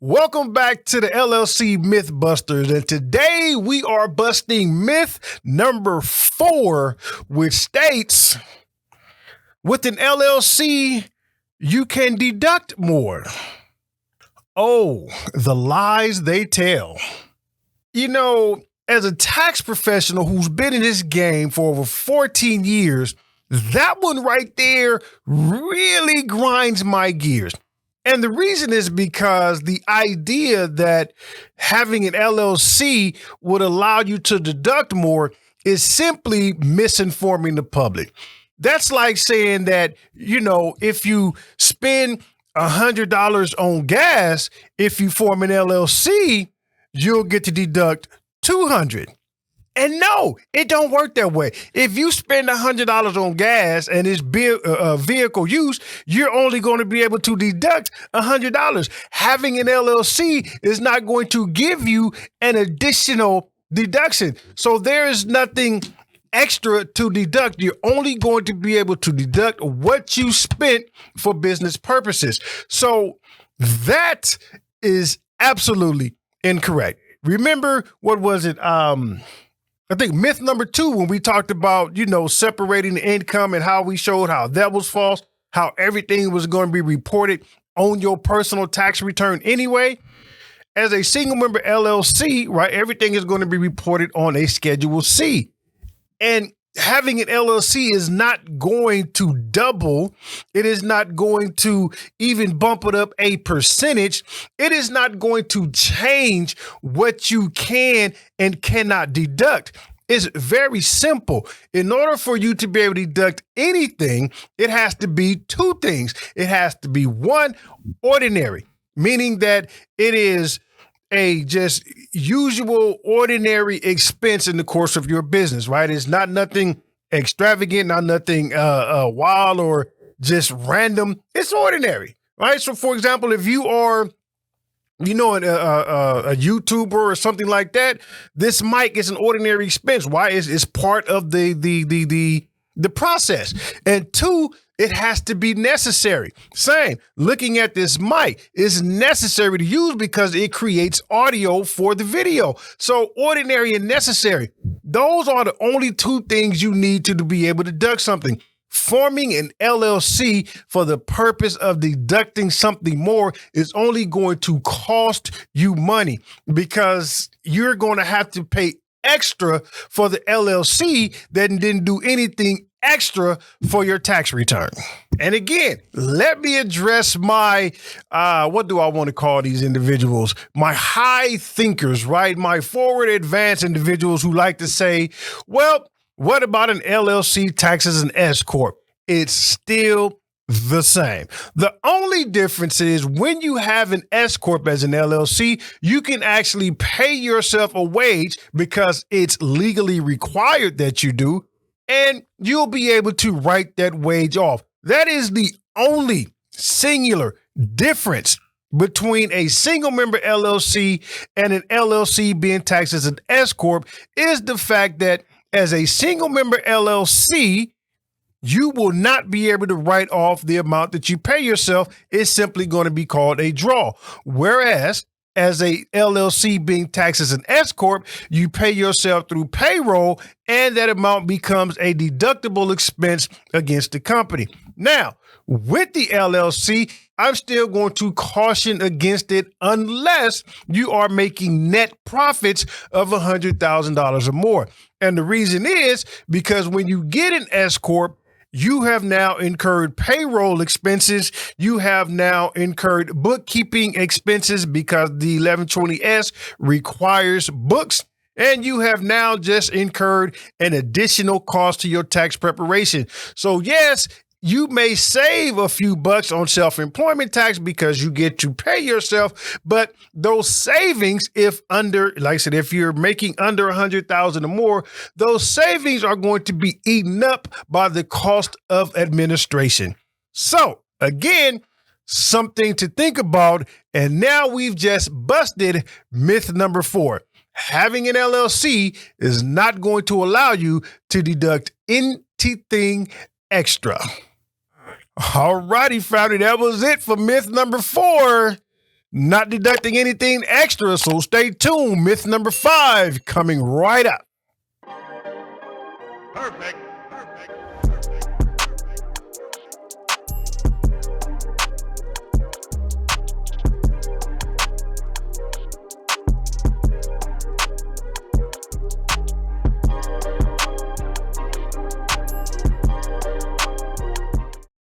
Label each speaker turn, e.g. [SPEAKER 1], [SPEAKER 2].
[SPEAKER 1] Welcome back to the LLC Mythbusters, and today we are busting myth number 4, which states, with an LLC, you can deduct more. Oh, the lies they tell. You know, as a tax professional who's been in this game for over 14 years, that one right there really grinds my gears. And the reason is because the idea that having an LLC would allow you to deduct more is simply misinforming the public. That's like saying that, if you spend $100 on gas, if you form an LLC, you'll get to deduct $200. And no, it don't work that way. If you spend $100 on gas and it's vehicle use, you're only going to be able to deduct $100. Having an LLC is not going to give you an additional deduction. So there is nothing extra to deduct. You're only going to be able to deduct what you spent for business purposes. So that is absolutely incorrect. Remember, what was it? I think myth number 2, when we talked about, separating the income and how we showed how that was false, how everything was going to be reported on your personal tax return anyway. As a single member LLC, right, everything is going to be reported on a Schedule C. And having an LLC is not going to double. It is not going to even bump it up a percentage. It is not going to change what you can and cannot deduct. It's very simple. In order for you to be able to deduct anything, it has to be 2 things. It has to be 1, ordinary, meaning that it is a just usual ordinary expense in the course of your business, right? It's not nothing extravagant, not nothing wild or just random. It's ordinary, right? So, for example, if you are, a YouTuber or something like that, this mic is an ordinary expense. Why? It's part of the process. And 2, it has to be necessary. Same, looking at this mic is necessary to use because it creates audio for the video. So ordinary and necessary, those are the only 2 things you need to be able to deduct something. Forming an LLC for the purpose of deducting something more is only going to cost you money because you're going to have to pay extra for the LLC that didn't do anything extra for your tax return. And again, let me address my, what do I want to call these individuals? My high thinkers, right? My forward advanced individuals who like to say, well, what about an LLC taxes an S Corp? It's still the same. The only difference is when you have an S Corp as an LLC, you can actually pay yourself a wage because it's legally required that you do, and you'll be able to write that wage off. That is the only singular difference between a single member LLC and an LLC being taxed as an S Corp is the fact that as a single member LLC, you will not be able to write off the amount that you pay yourself. It's simply going to be called a draw. Whereas as a LLC being taxed as an S Corp, you pay yourself through payroll and that amount becomes a deductible expense against the company. Now, with the LLC, I'm still going to caution against it unless you are making net profits of $100,000 or more. And the reason is because when you get an S Corp, you have now incurred payroll expenses. You have now incurred bookkeeping expenses because the 1120S requires books. And you have now just incurred an additional cost to your tax preparation. So yes, you may save a few bucks on self-employment tax because you get to pay yourself, but those savings, if you're making under 100,000 or more, those savings are going to be eaten up by the cost of administration. So again, something to think about. And now we've just busted myth number 4. Having an LLC is not going to allow you to deduct anything extra. All righty, family. That was it for myth number 4. not deducting anything extra, so stay tuned. Myth number 5 coming right up.
[SPEAKER 2] Perfect.